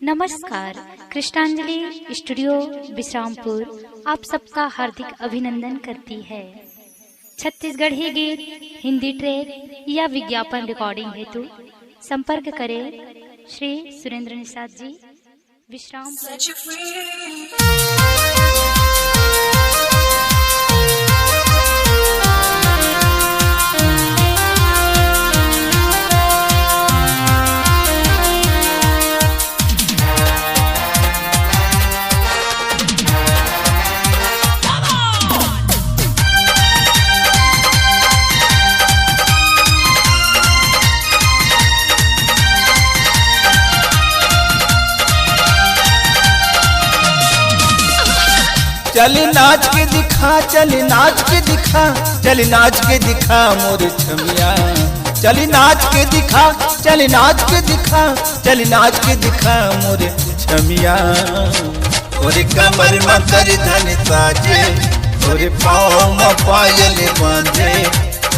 नमस्कार। कृष्णांजलि स्टूडियो विश्रामपुर आप सबका हार्दिक अभिनंदन करती है। छत्तीसगढ़ी गीत, हिंदी ट्रैक या विज्ञापन रिकॉर्डिंग हेतु संपर्क करें श्री सुरेंद्र निषाद जी, विश्रामपुर। चली नाच के दिखा, चली नाच के दिखा, चली नाच के दिखा मोर छमिया। चली नाच के दिखा, चली नाच के दिखा, चली नाच के दिखा मोर छमिया। ओरे कमर में कर धन साजे, ओरे पाँव में पायल बांधे।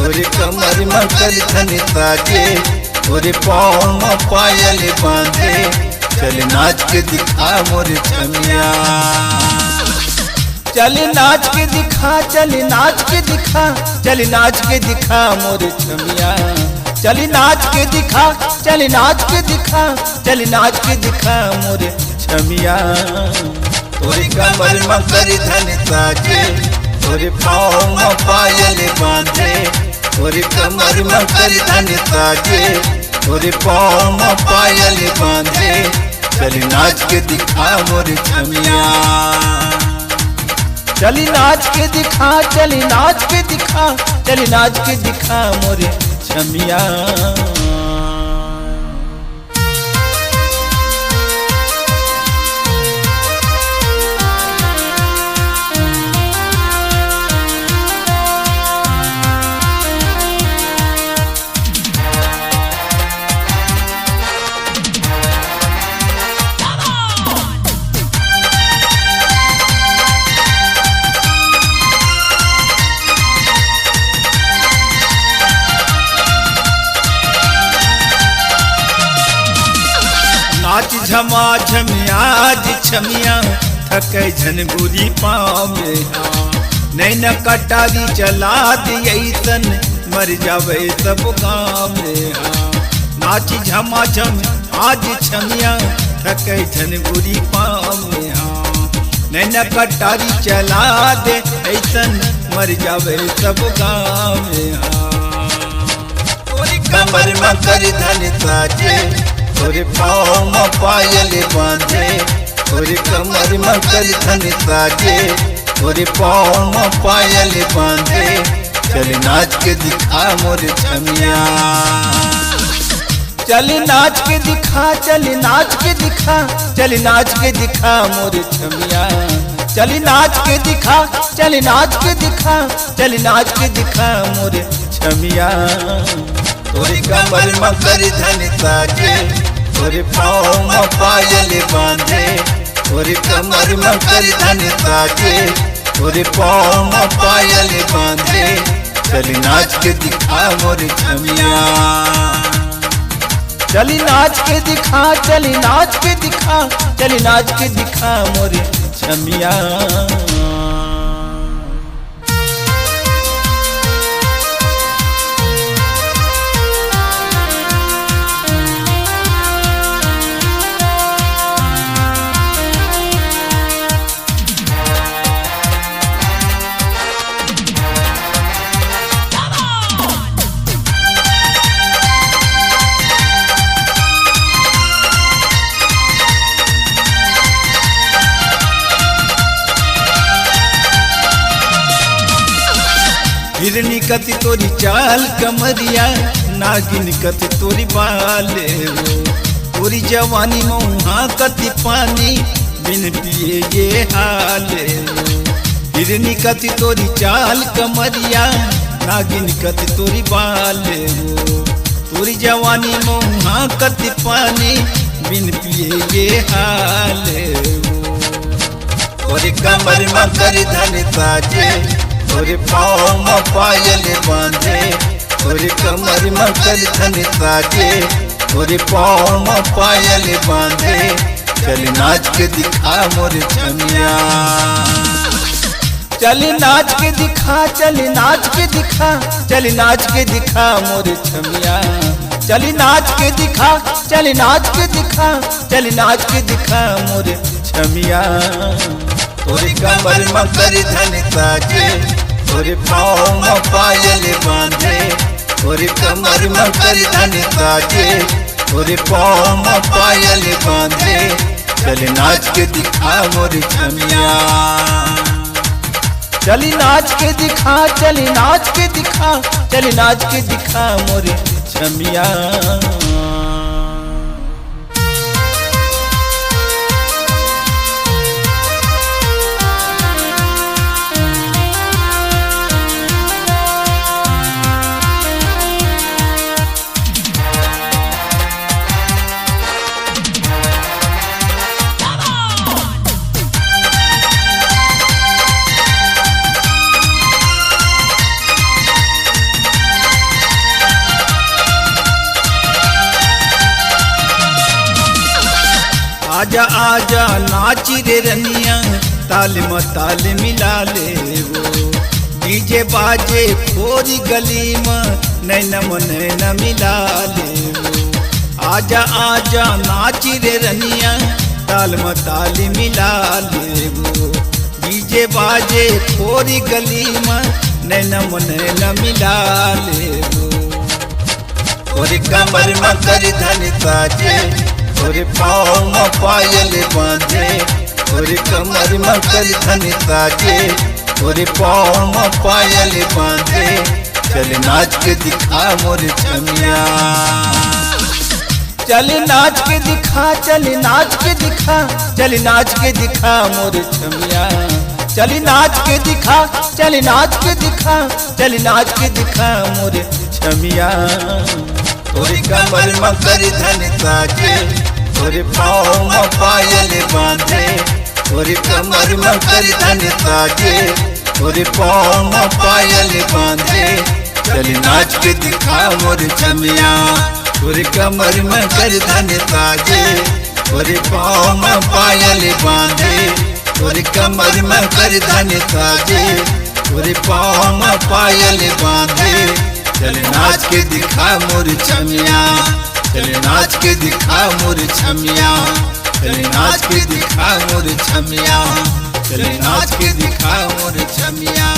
ओरे कमर में कर धन साजे, ओरे पाँव में पायल बांधे। चली नाच के दिखा मोर छमिया। चली नाच के दिखा, चली नाच के दिखा, चली नाच के दिखा मोर छमिया। चली नाच के दिखा, चली नाच के दिखा, चली नाच के दिखा मोर छमिया। तोरे कमर में कर धन साजे, तोरे पाँव में पायल बांधे। तोरे कमर में कर धन साजे, तोरे पाँव में पायल बांधे। चली नाच के दिखा मोर छमिया। चली नाच के दिखा, चली नाच के दिखा, चली नाच के दिखा मोरे छमिया। नाच झमा झमिया छमिया, थके झन बुरी पाँव में। नैन कटारी चला दियसन, मर जावे सब गाँव में। नाच झमा झम आज छमिया, थके झन बुरी पाँव में। नैन कटारी चला दे ऐसन, मर जावे सब गाँव में। कमर में कर धन साजे, तोरे पाँव में पायल बांधे। तोरे कमर में कर धन साजे, तोरे पाँव में पायल बांधे। चली नाच के दिखा मोर छमिया। चली नाच के दिखा, चली नाच के दिखा, चली नाच के दिखा मोर छमिया। चली नाच के दिखा, चली नाच के दिखा, चली नाच के दिखा मोर छमिया। तोरे कमर में कर धन साजे, तोरे पाँव में पायल बांधे। तोरे कमर में कर धन साजे, तोरे पाँव में पायल बांधे। चली नाच के दिखा मोर छमिया। चली नाच के दिखा, चली नाच के दिखा, चली नाच के दिखा मोर छमिया। हिरनी कति तोरी चाल कमरिया, नागिन कति तोरी बाले। तोरी जवानी मऊहा कति पानी, बिन पिए ये हाले। हिरनी कति तोरी चाल कमरिया, नागिन कति तोरी बाले। तोरी जवानी मऊहा कति पानी, बिन पिए ये हाले। तोरे कमर में कर धन साजे, तोरे पाँव में पायल बांधे। तोरे कमर में कर धन साजे, तोरे पाँव में पायल बांधे। चल नाच के दिखा मोर छमिया। चल नाच के दिखा, चल नाच के दिखा, चल नाच के दिखा मोर छमिया। चल नाच के दिखा, चल नाच के दिखा, चल नाच के दिखा मोर छमिया। तोरी कमर में कर धन ताजे, तोरे पाँव में पायल बांधे, तोरे कमर में कर धन ताजे, तोरे पाँव में पायल बांधे। चल नाच के दिखा मोर छमिया। चल नाच के दिखा, चल नाच के दिखा, चल नाच के दिखा मोर छमिया। आजा आजा नाची रे रनिया, ताल में ताल मिला ले वो। डीजे बाजे पूरी गली में नैन में नैन मिला ले वो। आजा आजा नाची रे रनिया, ताल में ताल मिला ले वो। डीजे बाजे पूरी गली में नैन में नैन मिला ले वो। और कमर में कर धन ताजे, तोरे पाँव में पायल बांधे, तोरे कमर में कर धन ताजे, तोरे पाँव में पायल बांधे। चल नाच के दिखा मोर छमिया। चल नाच के दिखा, चल नाच के दिखा, चल नाच के दिखा मोर छमिया। चल नाच के दिखा, चल नाच के दिखा, चल नाच के दिखा मोर छमिया। तोरे कमर में कर धन ताजे, तोरे पाँव में पायल बांधे, तोरे कमर में कर धन ताजे, तोरे पाँव में पायल बांधे। चल नाच के दिखा मोर छमिया। तोरे कमर में कर धन ताजे, तोरे पाँव में पायल बांधे, तोरे कमर में कर धन ताजे, तोरे पाँव में पायल बांधे। चल नाच के दिखा मोर छमिया। चल नाच के दिखा मोर छमिया। चल नाच के दिखा मोर छमिया। चल नाच के दिखा मोर छमिया।